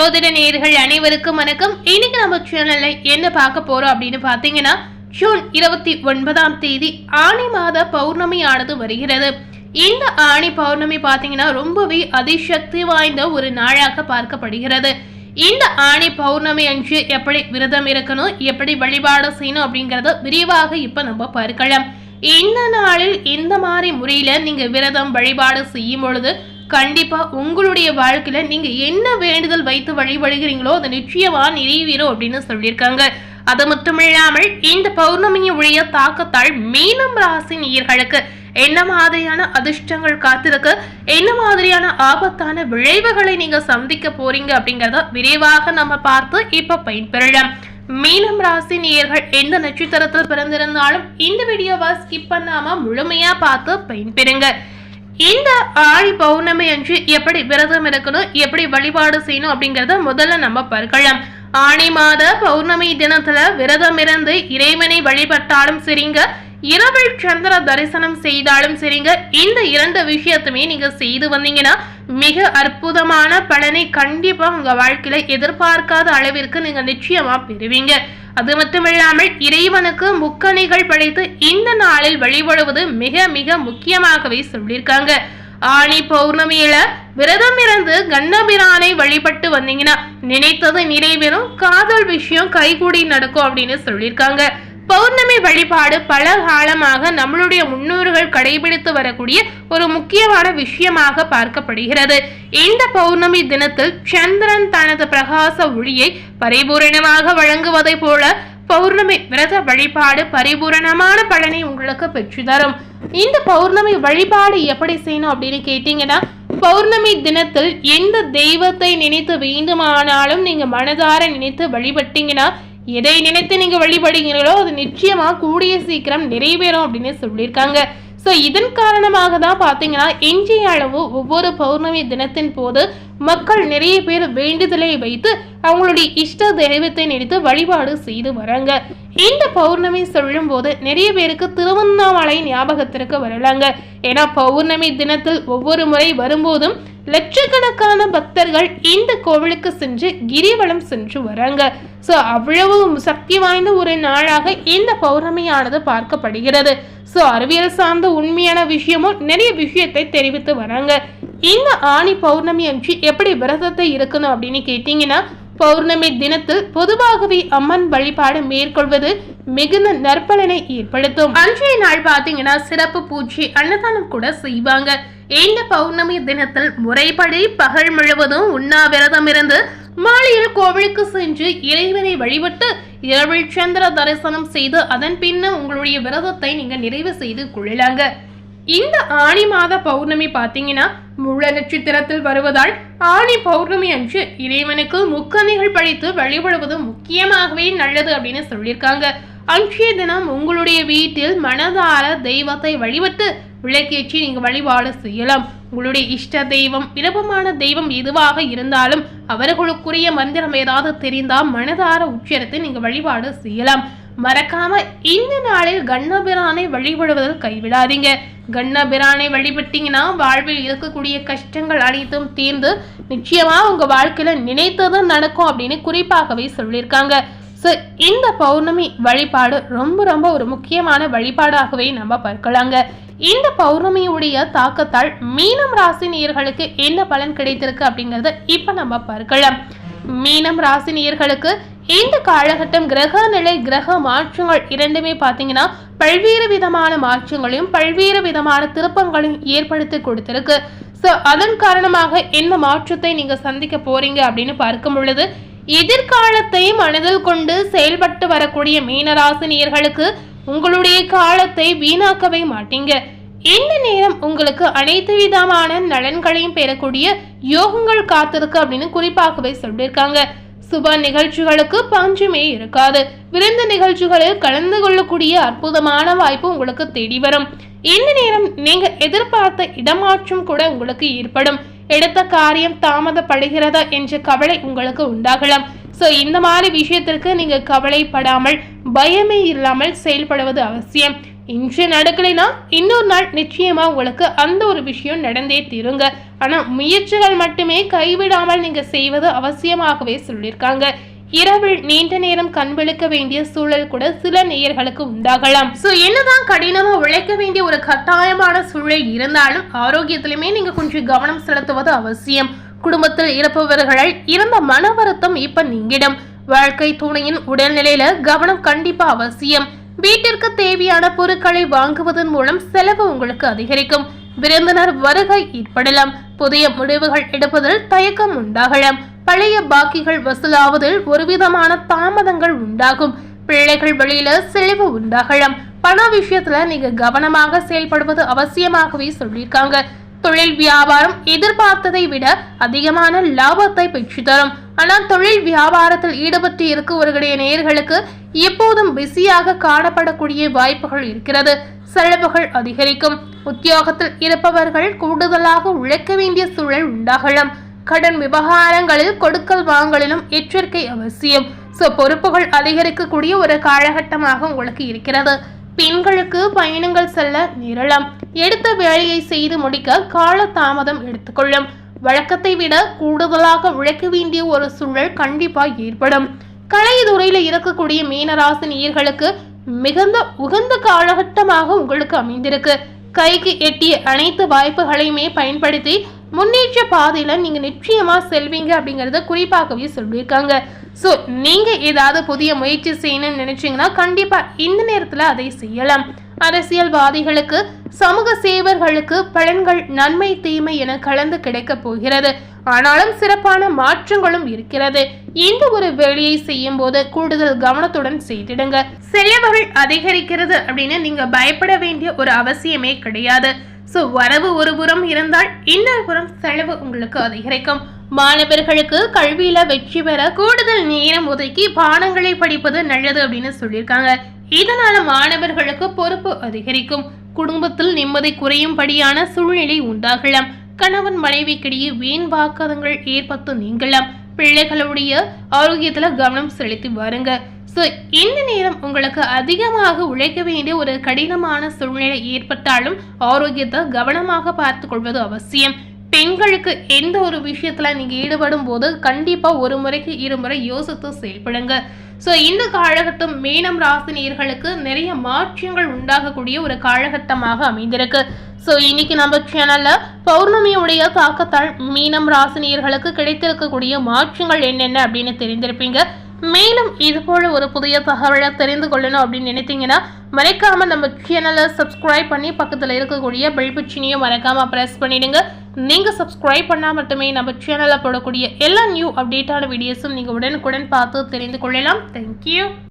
ஜோதிட நேயர்கள் அனைவருக்கும் வணக்கம். இன்னைக்கு நம்ம சேனல்ல என்ன பார்க்க போறோம் அப்படின்னு பாத்தீங்கன்னா, ஜூன் 29ஆம் தேதி ஆனி மாத பௌர்ணமியானது வருகிறது. இந்த ஆனி பௌர்ணமி பாத்தீங்கன்னா ரொம்பவே அதிசக்தி வாய்ந்த ஒரு நாளாக பார்க்கப்படுகிறது. இந்த ஆனி பௌர்ணமி அன்று எப்படி விரதம் இருக்கணும், எப்படி வழிபாடு செய்யணும் அப்படிங்கறத விரிவாக இப்ப நம்ம பார்க்கலாம். இந்த நாளில் இந்த மாதிரி முறையில நீங்க விரதம் வழிபாடு செய்யும் பொழுது கண்டிப்பா உங்களுடைய வாழ்க்கையில நீங்க என்ன வேண்டுதல் வைத்து வழிபடுகிறீங்களோ அது நிச்சயமா நிறைவேறும் அப்படின்னு சொல்லியிருக்காங்க. அது மட்டும் இல்லாமல் இந்த பௌர்ணமியுடைய தாக்கத்தால் மீனம் ராசி நேயர்களுக்கு என்ன மாதிரியான அதிர்ஷ்டங்கள் காத்திருக்கு, என்ன மாதிரியான ஆபத்தான விளைவுகளை நீங்க சந்திக்க போறீங்க அப்படிங்கறத விரைவாக நம்ம பார்த்து இப்ப பயன்பெறலாம். மீனம் ராசி நேயர்கள் எந்த நட்சத்திரத்தில் பிறந்திருந்தாலும் இந்த வீடியோவை ஸ்கிப் பண்ணாம முழுமையா பார்த்து பயன்பெறுங்க. இந்த ஆடி பௌர்ணமி அன்று எப்படி விரதம் இருக்கணும், எப்படி வழிபாடு செய்யணும் அப்படிங்கறத முதல்ல நம்ம பார்க்கலாம். ஆணி மாத பௌர்ணமி தினத்துல விரதம் இருந்து இறைவனை வழிபட்டாலும் சரிங்க, இரவில் சந்திர தரிசனம் செய்தாலும் சரிங்க, இந்த இரண்டு விஷயத்துமே நீங்க செய்து வந்தீங்கன்னா மிக அற்புதமான பலனை கண்டிப்பா உங்க வாழ்க்கையில எதிர்பார்க்காத அளவிற்கு நீங்க நிச்சயமா பெறுவீங்க. அது மட்டுமில்லாமல் இறைவனுக்கு முக்கணிகள் படைத்து இந்த நாளில் வழிபடுவது மிக மிக முக்கியமாகவே சொல்லியிருக்காங்க. ஆனி பௌர்ணமியில விரதம் இருந்து கண்ணபிரானை வழிபட்டு வந்தீங்கன்னா நினைத்தது நிறைவேறும், காதல் விஷயம் கைகூடி நடக்கும் அப்படின்னு சொல்லியிருக்காங்க. பௌர்ணமி வழிபாடு பல காலமாக நம்மளுடைய முன்னோர்கள் கடைபிடித்து வரக்கூடிய ஒரு முக்கியமான விஷயமாக பார்க்கப்படுகிறது. இந்த பௌர்ணமி தினத்தில் சந்திரன் தனது பிரகாச ஒளியை பரிபூரணமாக வழங்குவதை போல பௌர்ணமி விரத வழிபாடு பரிபூரணமான பலனை உங்களுக்கு பெற்று தரும். இந்த பௌர்ணமி வழிபாடு எப்படி செய்யணும் அப்படின்னு கேட்டீங்கன்னா, பௌர்ணமி தினத்தில் எந்த தெய்வத்தை நினைத்து வேண்டுமானாலும் நீங்க மனதார நினைத்து வழிபட்டீங்கன்னா, எதை நினைத்து நீங்க வழிபடுகிறீங்களோ அது நிச்சயமா கூடிய சீக்கிரம் நிறைவேறும் அப்படின்னு சொல்லியிருக்காங்க. ஸோ இதன் காரணமாக தான் பார்த்தீங்கன்னா இன்றைய அளவு ஒவ்வொரு பௌர்ணமி தினத்தின் போது மக்கள் நிறைய பேர் வேண்டுதலை வைத்து அவங்களுடைய இஷ்ட தெய்வத்தை நினைத்து வழிபாடு செய்து வராங்க. இந்த பௌர்ணமி சொல்லும் போது நிறைய பேருக்கு திருவண்ணாமலை ஞாபகத்திற்கு வரலாங்க. ஏன்னா பௌர்ணமி தினத்தில் ஒவ்வொரு முறை வரும்போதும் லட்சக்கணக்கான பக்தர்கள் இந்த கோவிலுக்கு சென்று கிரிவலம் சென்று வராங்க. ஸோ அவ்வளவு சக்தி வாய்ந்த ஒரு நாளாக இந்த பௌர்ணமியானது பார்க்கப்படுகிறது. ஸோ அறிவியல் சார்ந்த உண்மையான விஷயமும் நிறைய விஷயத்தை தெரிவித்து வராங்க. இந்த ஆனி பௌர்ணமி அன்று எப்படி விரதத்தை இருக்கணும் அப்படின்னு கேட்டீங்கன்னா, பௌர்ணமி தினத்தில் பொதுவாகவே அம்மன் வழிபாடு மேற்கொள்வது மிகுந்த நற்பலனை ஏற்படுத்தும். அன்றைய நாள் பாத்தீங்கன்னா சிறப்பு பூஜை அன்னதானம் கூட செய்வாங்க. இந்த பௌர்ணமி தினத்தில் முறைப்படி பகல் முழுவதும் உண்ணாவிரதம் இருந்து மாலையில் கோவிலுக்கு சென்று இறைவனை வழிபட்டு இரவில் சந்திர தரிசனம் செய்து அதன் பின்ன உங்களுடைய விரதத்தை நீங்க நிறைவு செய்து கொள்ளலாங்க. இந்த ஆனி மாத பௌர்ணமி பாத்தீங்கன்னா முழ நட்சத்திரத்தில் வருவதால் ஆனி பௌர்ணமி அன்று இறைவனுக்கு முக்கணிகள் படைத்து வழிபடுவது முக்கியமாகவே நல்லது அப்படின்னு சொல்லியிருக்காங்க. அன்றைய தினம் உங்களுடைய வீட்டில் மனதார தெய்வத்தை வழிபட்டு விளக்கேற்றி நீங்க வழிபாடு செய்யலாம். உங்களுடைய இஷ்ட தெய்வம் விருப்பமான தெய்வம் எதுவாக இருந்தாலும் அவர்களுக்குரிய மந்திரம் ஏதாவது தெரிந்தால் மனதார உச்சரித்து நீங்க வழிபாடு செய்யலாம். மறக்காம இந்த நாளில் கண்ணபிரானை வழிபடுவதில் கைவிடாதீங்க. கண்ணபிரானை வழிபட்டீங்கன்னா வாழ்வில் இருக்கக்கூடிய கஷ்டங்கள் அனைத்தும் தீர்ந்து நிச்சயமா உங்க வாழ்க்கையில நினைத்தது நடக்கும் அப்படின்னு குறிப்பாகவே சொல்லியிருக்காங்க. ஸோ இந்த பௌர்ணமி வழிபாடு ரொம்ப ரொம்ப ஒரு முக்கியமான வழிபாடாகவே நம்ம பார்க்கலாங்க. இந்த பௌர்ணமியுடைய தாக்கத்தால் மீனம் ராசி நேயர்களுக்கு என்ன பலன் கிடைத்திருக்கு அப்படிங்கறத இப்ப நம்ம பார்க்கலாம். மீனம் ராசி நேயர்களுக்கு இந்த காலகட்டம் கிரக நிலை கிரக மாற்றங்கள் இரண்டுமே பாத்தீங்கன்னா பல்வேறு விதமான மாற்றங்களையும் பல்வேறு விதமான திருப்பங்களையும் ஏற்படுத்தி கொடுத்திருக்கு. ஸோ அதன் காரணமாக என்ன மாற்றத்தை நீங்க சந்திக்க போறீங்க அப்படின்னு பார்க்கும் பொழுது, எதிர்காலத்தை மனதில் கொண்டு செயல்பட்டு வரக்கூடிய மீனராசி நேயர்களுக்கு உங்களுடைய காலத்தை வீணாக்கவே மாட்டீங்க. இந்த நேரம் உங்களுக்கு அனைத்து விதமான நலன்களையும் பெறக்கூடிய யோகங்கள் காத்திருக்கு அப்படின்னு குறிப்பாகவே சொல்லியிருக்காங்க. சுப நிகழ்ச்சிகளுக்கு பஞ்சமே இருக்காது. விருந்து நிகழ்ச்சிகளில் கலந்து கொள்ளக்கூடிய அற்புதமான வாய்ப்பு உங்களுக்கு தேடி வரும். இந்த நேரம் நீங்க எதிர்பார்த்த இடமாற்றம் கூட உங்களுக்கு ஏற்படும். எடுத்த காரியம் தாமதப்படுகிறதா என்ற கவலை உங்களுக்கு உண்டாகலாம். ஸோ இந்த மாதிரி விஷயத்திற்கு நீங்க கவலைப்படாமல் பயமே இல்லாமல் செயல்படுவது அவசியம். இன்று நடக்கலைன்னா இன்னொரு நாள் நிச்சயமா உங்களுக்கு அந்த ஒரு விஷயம் நடந்தே தீருங்க. ஆனா முயற்சிகள் மட்டுமே கைவிடாமல் நீங்க செய்வது அவசியமாகவே சொல்லியிருக்காங்க. இரவில் நீண்ட நேரம் கண் விழிக்க வேண்டிய சூழல் கூட சில நேயர்களுக்கு உண்டாகலாம். சோ என்னதான் கடினமா உழைக்க வேண்டிய ஒரு கட்டாயமான சூழல் இருந்தாலும் ஆரோக்கியத்திலுமே நீங்க கொஞ்சம் கவனம் செலுத்துவது அவசியம். குடும்பத்தில் இருப்பவர்கள் இருந்த மன வருத்தம் இப்ப நீங்கிடும். வாழ்க்கை துணையின் உடல்நிலையில கவனம் கண்டிப்பா அவசியம். வீட்டிற்கு தேவையான பொருட்களை வாங்குவதன் மூலம் செலவு உங்களுக்கு அதிகரிக்கும். விருந்தினர் வருகை ஏற்படலாம். புதிய முடிவுகள் எடுப்பதில் தயக்கம் உண்டாகலாம். பழைய பாக்கிகள் வசூலாவதில் ஒருவிதமான தாமதங்கள் உண்டாகும். பிள்ளைகள் வெளியில செலவு உண்டாகலாம். பண விஷயத்துல நீங்க கவனமாக செயல்படுவது அவசியமாகவே சொல்லியிருக்காங்க. தொழில் வியாபாரம் எதிர்பார்த்ததை விட அதிகமான லாபத்தை பெற்று தரும். ஆனால் தொழில் வியாபாரத்தில் ஈடுபட்டு இருக்கவர்களுடைய நேயர்களுக்கு எப்போதும் பிஸியாக காணப்படக்கூடிய வாய்ப்புகள் இருக்கிறது. செலவுகள் அதிகரிக்கும். உத்தியோகத்தில் இருப்பவர்கள் கூடுதலாக உழைக்க வேண்டிய சூழல் உண்டாகலாம். கடன் விவகாரங்களில் கொடுக்கல் வாங்கலிலும் எச்சரிக்கை அவசியம். பொறுப்புகள் அதிகரிக்கக்கூடிய ஒரு காலகட்டமாக உங்களுக்கு இருக்கிறது. பெண்களுக்கு பயணங்கள் செல்ல நேரலாம். எடுத்த வேலையை செய்து முடிக்க கால தாமதம் எடுத்துக்கொள்ளும். வழக்கத்தை விட கூடுதலாக உழைக்க வேண்டிய ஒரு சூழல் கண்டிப்பா ஏற்படும். கலைத்துறையில இருக்கக்கூடிய மீனராசி நேயர்களுக்கு மிகுந்த உகந்த காலகட்டமாக உங்களுக்கு அமைந்திருக்கு. கைக்கு எட்டிய அனைத்து வாய்ப்புகளையுமே பயன்படுத்தி முன்னேற்ற பாதையில நீங்க நிச்சயமா செல்வீங்க அப்படிங்கறத குறிப்பாகவே சொல்லியிருக்காங்க. சோ நீங்க ஏதாவது புதிய முயற்சி செய்யணும்னு நினைச்சீங்கன்னா கண்டிப்பா இந்த நேரத்துல அதை செய்யலாம். அரசியல்வாதிகளுக்கு சமூக சேவர்களுக்கு பலன்கள் நன்மை தீமை என கலந்து கிடைக்க போகிறது. ஆனாலும் சிறப்பான மாற்றங்களும் இருக்கிறது. இந்த ஒரு வேலையை செய்யும் போது கூடுதல் கவனத்துடன் செய்திடுங்க. செலவுகள் அதிகரிக்கிறது அப்படின்னு நீங்க பயப்பட வேண்டிய ஒரு அவசியமே கிடையாது. வரவு ஒரு புறம் இருந்தால் இன்னொரு புறம் செலவு உங்களுக்கு அதிகரிக்கும். மாணவர்களுக்கு கல்வியில வெற்றி பெற கூடுதல் நேரம் ஒதுக்கி பாடங்களை படிப்பது நல்லது அப்படின்னு சொல்லியிருக்காங்க. இதனால மாணவர்களுக்கு பொறுப்பு அதிகரிக்கும். குடும்பத்தில் நிம்மதி குறையும்படியான சூழ்நிலை உண்டாகலாம். கணவன் மனைவிக்கிடையே வீண் வாக்குவாதங்கள் ஏற்பட்டு நீங்கலாம். பிள்ளைகளுடைய ஆரோக்கியத்துல கவனம் செலுத்தி வாருங்க. இந்த நேரம் உங்களுக்கு அதிகமாக உழைக்க வேண்டிய ஒரு கடினமான சூழ்நிலை ஏற்பட்டாலும் ஆரோக்கியத்தை கவனமாக பார்த்து கொள்வது அவசியம். பெண்களுக்கு எந்த ஒரு விஷயத்துல நீங்க ஈடுபடும் போது கண்டிப்பா ஒரு முறைக்கு இருமுறை யோசித்து செயல்படுங்க. இந்த காலகட்டம் மீனம் ராசினியர்களுக்கு நிறைய மாற்றங்கள் உண்டாகக்கூடிய ஒரு காலகட்டமாக அமைந்திருக்கு. இன்னைக்கு நம்ம சேனல்ல பௌர்ணமியுடைய தாக்கத்தால் மீனம் ராசினியர்களுக்கு கிடைத்திருக்கக்கூடிய மாற்றங்கள் என்னென்ன அப்படின்னு தெரிந்திருப்பீங்க. மேலும் இது போல ஒரு புதிய தகவலை தெரிந்து கொள்ளணும் அப்படின்னு நினைத்தீங்கன்னா மறக்காம நம்ம சேனலை சப்ஸ்கிரைப் பண்ணி பக்கத்துல இருக்கக்கூடிய பெல் பட்டனையும் மறக்காம பிரஸ் பண்ணிடுங்க. நீங்க சப்ஸ்கிரைப் பண்ணா மட்டுமே நம்ம சேனல்ல போடக்கூடிய எல்லா நியூ அப்டேட்டான வீடியோஸும் நீங்க உடனுக்குடன் பார்த்து தெரிந்து கொள்ளலாம். தேங்க்யூ.